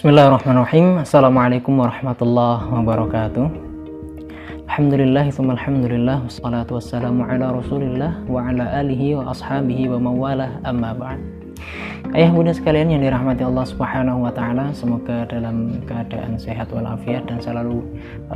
Bismillahirrahmanirrahim. Assalamualaikum warahmatullahi wabarakatuh. Alhamdulillah, alhamdulillah, wassalatu wassalamu ala rasulillah wa ala alihi wa ashabihi wa mawalah, amma ba'd. Ayah bunda sekalian yang dirahmati Allah subhanahu wa ta'ala, semoga dalam keadaan sehat walafiat dan selalu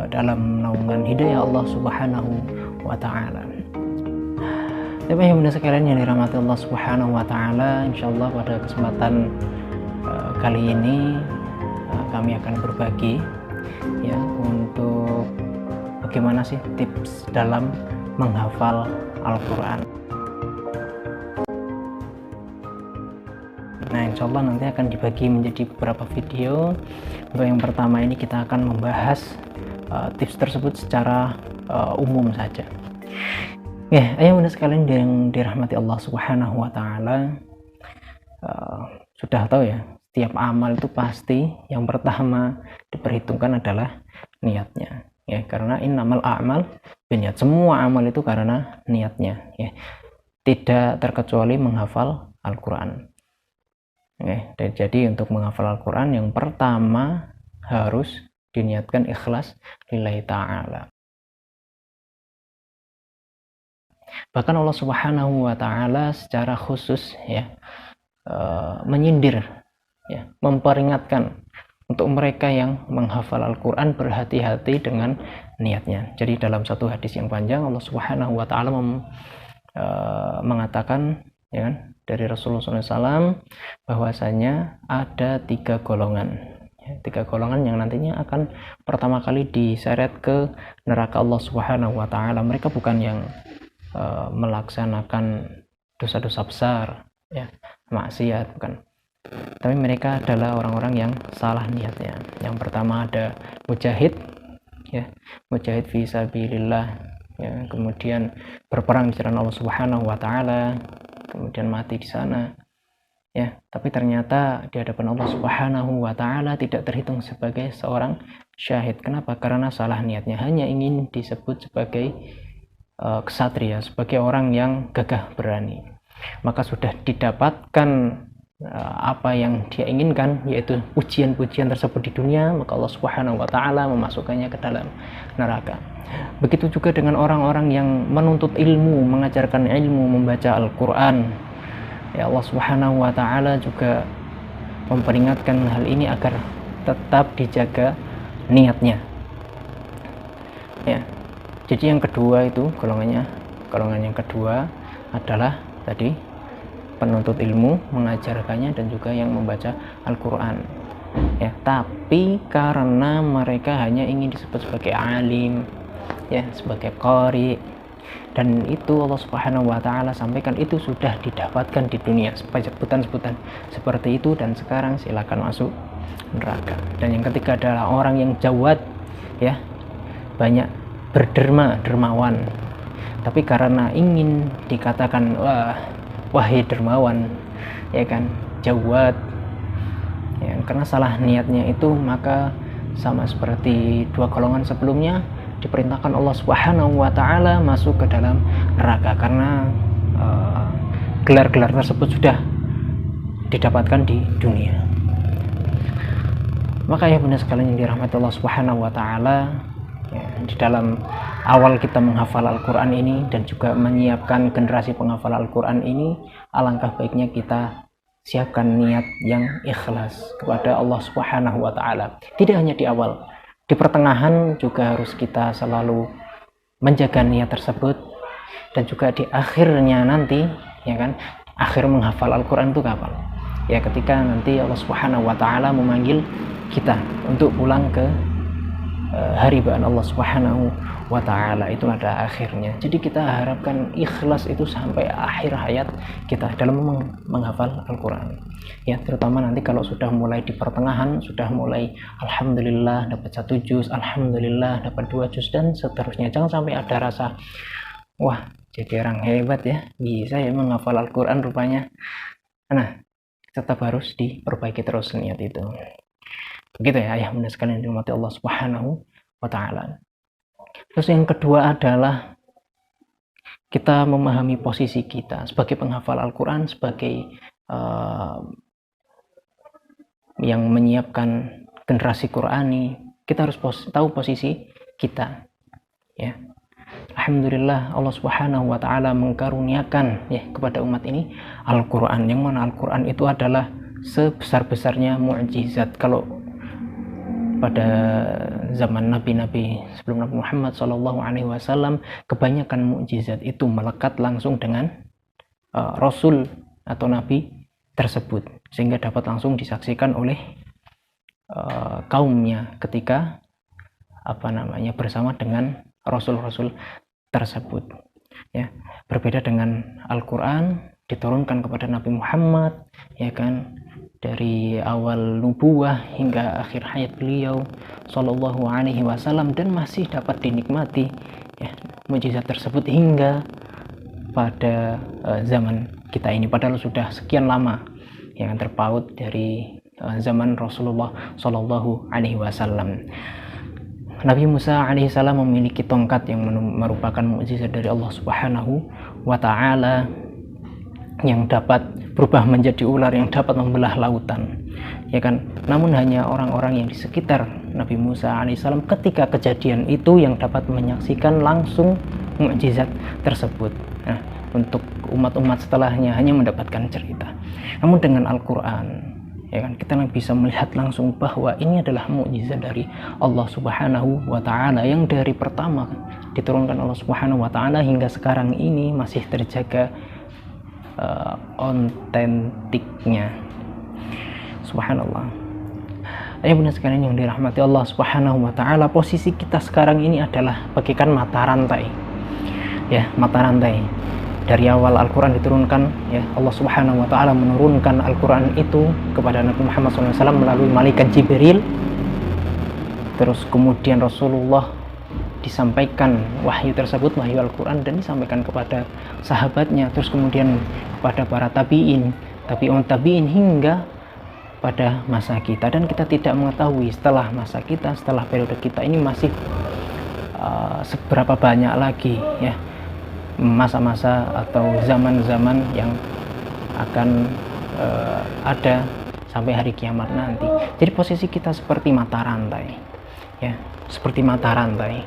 dalam naungan hidayah Allah subhanahu wa ta'ala. Ayah bunda sekalian yang dirahmati Allah subhanahu wa ta'ala, insyaallah pada kesempatan kali ini kami akan berbagi ya untuk bagaimana sih tips dalam menghafal Al-Quran. Nah, insya Allah nanti akan dibagi menjadi beberapa video. Untuk yang pertama ini kita akan membahas tips tersebut secara umum saja. Ya, ayah bunda sekalian yang dirahmati Allah Subhanahu wa ta'ala, sudah tahu ya, setiap amal itu pasti yang pertama diperhitungkan adalah niatnya ya, karena innamal a'mal binniyat, semua amal itu karena niatnya ya, tidak terkecuali menghafal Al-Quran ya. Jadi untuk menghafal Al-Quran yang pertama harus diniatkan ikhlas lillahi ta'ala. Bahkan Allah Subhanahu wa ta'ala secara khusus ya menyindir ya, memperingatkan untuk mereka yang menghafal Al-Quran berhati-hati dengan niatnya. Jadi dalam satu hadis yang panjang Allah Subhanahu wa ta'ala mengatakan ya kan, dari Rasulullah SAW bahwasanya ada tiga golongan yang nantinya akan pertama kali diseret ke neraka Allah Subhanahu wa ta'ala. Mereka bukan yang melaksanakan dosa-dosa besar ya, maksiat, bukan, tapi mereka adalah orang-orang yang salah niatnya. Yang pertama ada mujahid ya, mujahid fi sabilillah ya, kemudian berperang di jalan Allah Subhanahu wa ta'ala, kemudian mati di sana ya, tapi ternyata di hadapan Allah Subhanahu wa ta'ala tidak terhitung sebagai seorang syahid. Kenapa? Karena salah niatnya, hanya ingin disebut sebagai ksatria, sebagai orang yang gagah berani. Maka sudah didapatkan apa yang dia inginkan, yaitu pujian-pujian tersebut di dunia, maka Allah Subhanahu wa ta'ala memasukkannya ke dalam neraka. Begitu juga dengan orang-orang yang menuntut ilmu, mengajarkan ilmu, membaca Al-Quran ya, Allah Subhanahu wa ta'ala juga memperingatkan hal ini agar tetap dijaga niatnya ya. Jadi yang kedua itu golongan yang kedua adalah tadi penuntut ilmu, mengajarkannya, dan juga yang membaca Al-Quran ya, tapi karena mereka hanya ingin disebut sebagai alim ya, sebagai qari, dan itu Allah Subhanahu wa ta'ala sampaikan itu sudah didapatkan di dunia, sebutan-sebutan seperti itu, dan sekarang silakan masuk neraka. Dan yang ketiga adalah orang yang jawad ya, banyak dermawan, tapi karena ingin dikatakan wahai dermawan ya kan, jawad ya, karena salah niatnya itu, maka sama seperti dua golongan sebelumnya diperintahkan Allah Subhanahu wa ta'ala masuk ke dalam neraka, karena gelar-gelar tersebut sudah didapatkan di dunia. Maka ya bunda sekalian yang dirahmati Allah Subhanahu wa ta'ala ya, di dalam awal kita menghafal Al-Quran ini dan juga menyiapkan generasi penghafal Al-Quran ini, alangkah baiknya kita siapkan niat yang ikhlas kepada Allah Subhanahu wa ta'ala. Tidak hanya di awal, di pertengahan juga harus kita selalu menjaga niat tersebut, dan juga di akhirnya nanti ya kan, akhir menghafal Al-Quran itu kapan? Ya ketika nanti Allah Subhanahu wa ta'ala memanggil kita untuk pulang ke haribaan Allah Subhanahu wa ta'ala, itu ada akhirnya. Jadi kita harapkan ikhlas itu sampai akhir hayat kita dalam menghafal Al-Quran ya, terutama nanti kalau sudah mulai di pertengahan, sudah mulai alhamdulillah dapat 1 juz, alhamdulillah dapat 2 juz, dan seterusnya. Jangan sampai ada rasa wah jadi orang hebat ya, bisa ya menghafal Al-Quran rupanya. Nah, tetap harus diperbaiki terus niat itu. Begitu ya ayah bunda sekalian dirahmati Allah Subhanahu wa ta'ala. Terus yang kedua adalah kita memahami posisi kita sebagai penghafal Al-Quran, sebagai yang menyiapkan generasi Qurani, kita harus tahu posisi kita, ya. Alhamdulillah Allah Subhanahu wa taala mengkaruniakan ya kepada umat ini Al-Qur'an, yang mana Al-Qur'an itu adalah sebesar-besarnya mukjizat. Kalau pada zaman nabi-nabi sebelum Nabi Muhammad SAW, kebanyakan mukjizat itu melekat langsung dengan rasul atau nabi tersebut, sehingga dapat langsung disaksikan oleh kaumnya ketika bersama dengan rasul-rasul tersebut, ya. Berbeda dengan Al-Qur'an diturunkan kepada Nabi Muhammad, ya kan, dari awal nubuwah hingga akhir hayat beliau sallallahu alaihi wasallam, dan masih dapat dinikmati ya mukjizat tersebut hingga pada zaman kita ini, padahal sudah sekian lama yang terpaut dari zaman Rasulullah sallallahu alaihi wasallam. Nabi Musa alaihissalam memiliki tongkat yang merupakan mukjizat dari Allah Subhanahu wa taala, yang dapat berubah menjadi ular yang dapat membelah lautan, ya kan. Namun hanya orang-orang yang di sekitar Nabi Musa alaihissalam ketika kejadian itu yang dapat menyaksikan langsung mukjizat tersebut. Nah, untuk umat-umat setelahnya hanya mendapatkan cerita. Namun dengan Al-Qur'an, ya kan, kita bisa melihat langsung bahwa ini adalah mukjizat dari Allah Subhanahu wa taala, yang dari pertama diturunkan Allah Subhanahu wa taala hingga sekarang ini masih terjaga otentiknya. Subhanallah. Ayah bunda sekalian yang dirahmati Allah Subhanahu wa taala, posisi kita sekarang ini adalah bagaikan mata rantai. Ya, mata rantai. Dari awal Al-Quran diturunkan, ya, Allah Subhanahu wa taala menurunkan Al-Quran itu kepada Nabi Muhammad SAW melalui malaikat Jibril. Terus kemudian Rasulullah disampaikan wahyu tersebut, wahyu Al-Quran, dan disampaikan kepada sahabatnya, terus kemudian kepada para tabi'in hingga pada masa kita. Dan kita tidak mengetahui setelah masa kita, setelah periode kita ini masih seberapa banyak lagi ya masa-masa atau zaman-zaman yang akan ada sampai hari kiamat nanti. Jadi posisi kita seperti mata rantai, ya, seperti mata rantai,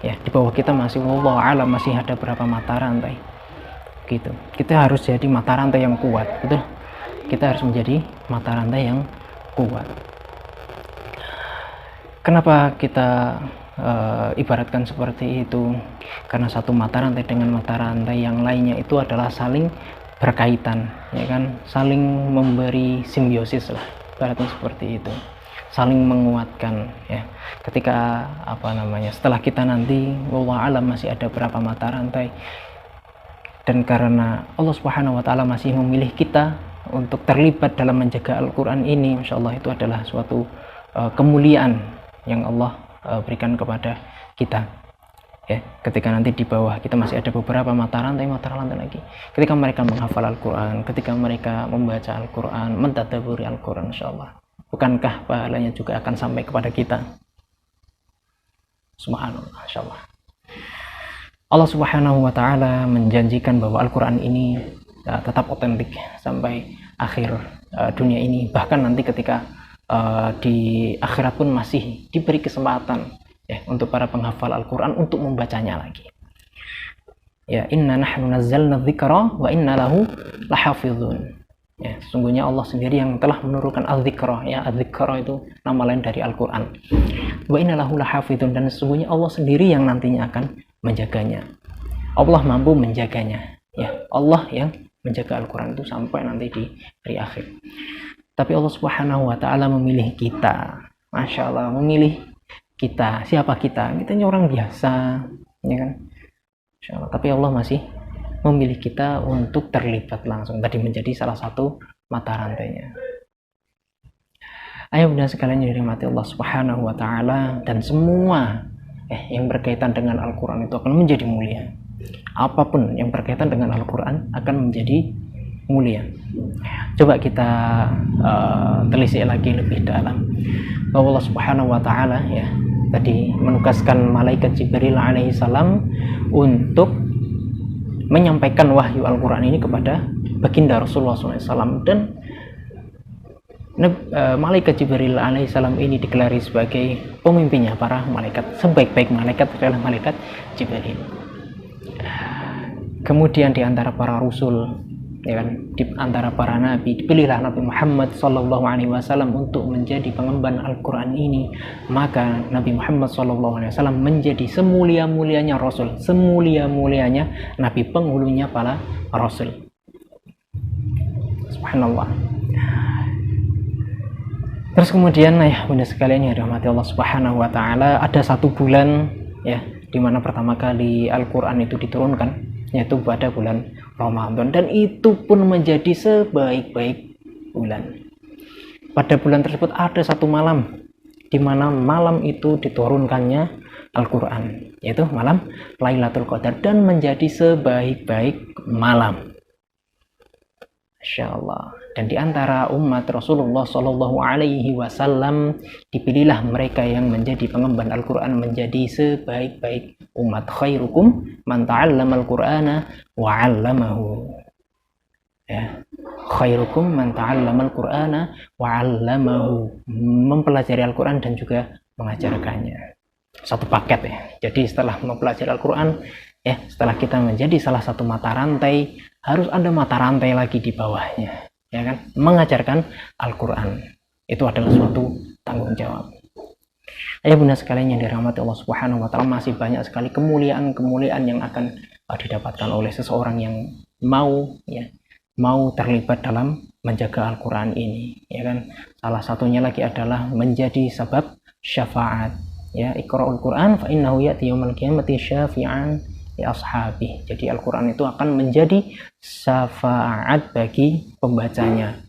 ya. Di bawah kita masih, wallahu a'lam, masih ada berapa mata rantai, gitu. Kita harus jadi mata rantai yang kuat, betul. Kita harus menjadi mata rantai yang kuat. Kenapa kita ibaratkan seperti itu? Karena satu mata rantai dengan mata rantai yang lainnya itu adalah saling berkaitan, ya kan, saling memberi simbiosis lah, ibaratnya seperti itu, saling menguatkan, ya. Ketika setelah kita nanti, wallahu alam, masih ada berapa mata rantai, dan karena Allah Subhanahu wa taala masih memilih kita untuk terlibat dalam menjaga Al-Quran ini, insya Allah itu adalah suatu kemuliaan yang Allah berikan kepada kita, ya. Ketika nanti di bawah kita masih ada beberapa mata rantai lagi, ketika mereka menghafal Al-Quran, ketika mereka membaca Al-Quran, mentadaburi Al-Quran, insya Allah, bukankah pahalanya juga akan sampai kepada kita? Subhanallah, insya Allah. Allah Subhanahu wa taala menjanjikan bahwa Al-Quran ini tetap otentik sampai akhir dunia ini, bahkan nanti ketika di akhirat pun masih diberi kesempatan, ya, untuk para penghafal Al-Quran untuk membacanya lagi. Ya, inna nahnu nazzalna dzikra wa inna lahu lahafizun. Ya, sesungguhnya Allah sendiri yang telah menurunkan al-dzikra, ya, al-dzikra itu nama lain dari Al-Quran. Wa inna lahu lahafizun, dan sesungguhnya Allah sendiri yang nantinya akan menjaganya. Allah mampu menjaganya, ya. Allah yang menjaga Al-Quran itu sampai nanti di hari akhir. Tapi Allah Subhanahu wa taala memilih kita. Masya Allah, memilih kita. Siapa kita? Kita ini orang biasa, ya kan? Masya Allah. Tapi Allah masih memilih kita untuk terlibat langsung tadi menjadi salah satu mata rantainya. Ayo bunda sekalian yang dirahmati Allah Subhanahu wa taala, dan semua yang berkaitan dengan Al-Quran itu akan menjadi mulia. Apapun yang berkaitan dengan Al-Quran akan menjadi mulia. Coba kita telisik lagi lebih dalam bahwa Allah Subhanahu wa taala, ya, tadi menugaskan malaikat Jibril alaihissalam untuk menyampaikan wahyu Al-Quran ini kepada baginda Rasulullah SAW, dan Malaikat Jibril alaihissalam ini digelari sebagai pemimpinnya para malaikat. Sebaik-baik malaikat adalah malaikat Jibril. Kemudian di antara para rasul, ya kan, di antara para nabi, dipilihlah Nabi Muhammad sallallahu alaihi wasallam untuk menjadi pengemban Al-Qur'an ini. Maka Nabi Muhammad sallallahu alaihi wasallam menjadi semulia-mulianya rasul, semulia-mulianya nabi, penghulunya para rasul. Subhanallah. Terus kemudian ya bunda sekalian yang dirahmati Allah Subhanahu wa taala, ada satu bulan ya di mana pertama kali Al-Qur'an itu diturunkan, yaitu pada bulan Ramadan, dan itu pun menjadi sebaik-baik bulan. Pada bulan tersebut ada satu malam di mana malam itu diturunkannya Al-Qur'an, yaitu malam Lailatul Qadar, dan menjadi sebaik-baik malam. Masya Allah. Dan di antara umat Rasulullah Shallallahu Alaihi Wasallam dipilihlah mereka yang menjadi pengemban Al-Quran menjadi sebaik-baik umat. Khairukum man ta'allama al-Qur'ana wa 'allamahu. Ya. Khairukum man ta'allama al-Qur'ana wa 'allamahu. Mempelajari Al-Quran dan juga mengajarkannya. Satu paket ya. Jadi setelah mempelajari Al-Quran, ya, setelah kita menjadi salah satu mata rantai, harus ada mata rantai lagi di bawahnya, ya kan? Mengajarkan Al-Quran itu adalah suatu tanggung jawab. Ayah bunda sekalian yang dirahmati Allah Subhanahu wa taala, masih banyak sekali kemuliaan-kemuliaan yang akan didapatkan oleh seseorang yang mau terlibat dalam menjaga Al-Quran ini, ya kan? Salah satunya lagi adalah menjadi sebab syafaat, ya. Iqra'ul Quran fa innahu ya'ti yaumil qiyamati syafi'an li ashabi. Jadi Al-Quran itu akan menjadi syafaat bagi pembacanya.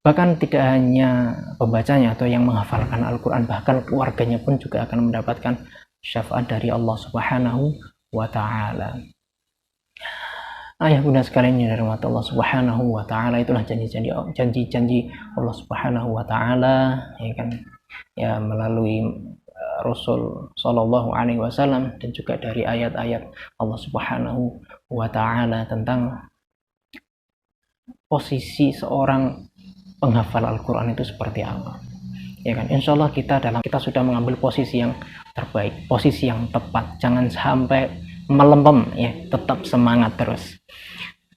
Bahkan tidak hanya pembacanya atau yang menghafalkan Al-Quran, bahkan keluarganya pun juga akan mendapatkan syafaat dari Allah Subhanahu wa ta'ala. Ayah bunda sekalian yang dirahmati Allah Subhanahu wa ta'ala, itulah janji-janji Allah Subhanahu wa ta'ala, ya kan, ya, melalui Rasul Shallallahu Alaihi Wasallam, dan juga dari ayat-ayat Allah Subhanahu wa ta'ala tentang posisi seorang penghafal Al-Quran itu seperti apa, ya kan. Insya Allah kita sudah mengambil posisi yang terbaik, posisi yang tepat. Jangan sampai melempem, ya, tetap semangat terus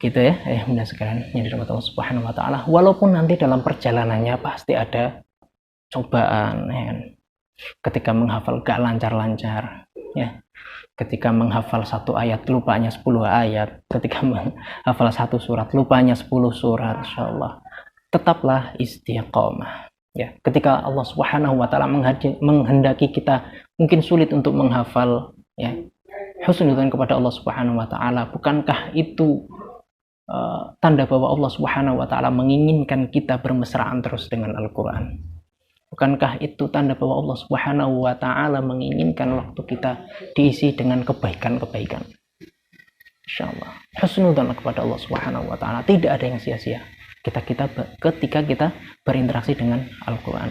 gitu ya. Bunda sekalian yang dirahmati Allah Subhanahu wa ta'ala, walaupun nanti dalam perjalanannya pasti ada cobaan, ya kan. Ketika menghafal gak lancar-lancar, ya. Ketika menghafal satu ayat lupanya 10 ayat, ketika menghafal satu surat lupanya 10 surat, insyaallah tetaplah istiqomah, ya. Ketika Allah Subhanahu wa taala menghendaki kita mungkin sulit untuk menghafal, ya, husnudzan kepada Allah Subhanahu wa taala, bukankah itu tanda bahwa Allah Subhanahu wa taala menginginkan kita bermesraan terus dengan Al-Quran? Bukankah itu tanda bahwa Allah Subhanahu wa ta'ala menginginkan waktu kita diisi dengan kebaikan-kebaikan? Insyaallah husnudzan kepada Allah Subhanahu wa ta'ala, tidak ada yang sia-sia ketika kita berinteraksi dengan Al-Quran.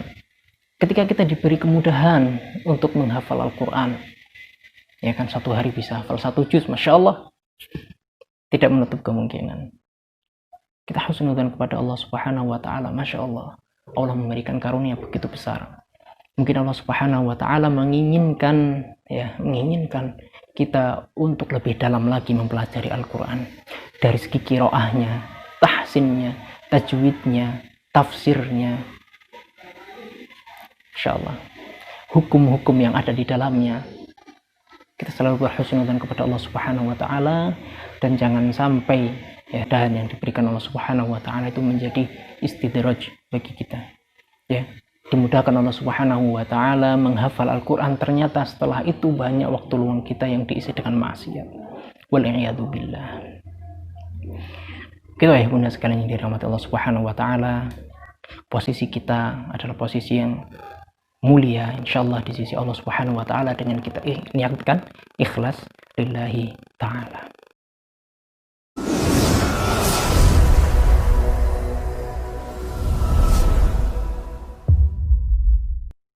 Ketika kita diberi kemudahan untuk menghafal Al-Quran, ya kan, satu hari bisa hafal 1 juz, Masya Allah, tidak menutup kemungkinan kita husnudzan kepada Allah Subhanahu wa ta'ala. Masya Allah, Allah memberikan karunia begitu besar. Mungkin Allah Subhanahu wa ta'ala menginginkan kita untuk lebih dalam lagi mempelajari Al-Quran dari segi qiraahnya, tahsinnya, tajwidnya, tafsirnya, insyaallah hukum-hukum yang ada di dalamnya. Kita selalu berhusnudzan kepada Allah Subhanahu wa ta'ala, dan jangan sampai, ya, dan yang diberikan Allah Subhanahu wa ta'ala itu menjadi istidraj bagi kita, ya. Dimudahkan Allah Subhanahu wa ta'ala menghafal Al-Quran, ternyata setelah itu banyak waktu luang kita yang diisi dengan maksiat. Wal'iyadu billah. Gitu ya bunda sekalian yang dirahmati Allah Subhanahu wa ta'ala, posisi kita adalah posisi yang mulia insyaallah di sisi Allah Subhanahu wa ta'ala dengan kita niatkan ikhlas lillahi ta'ala.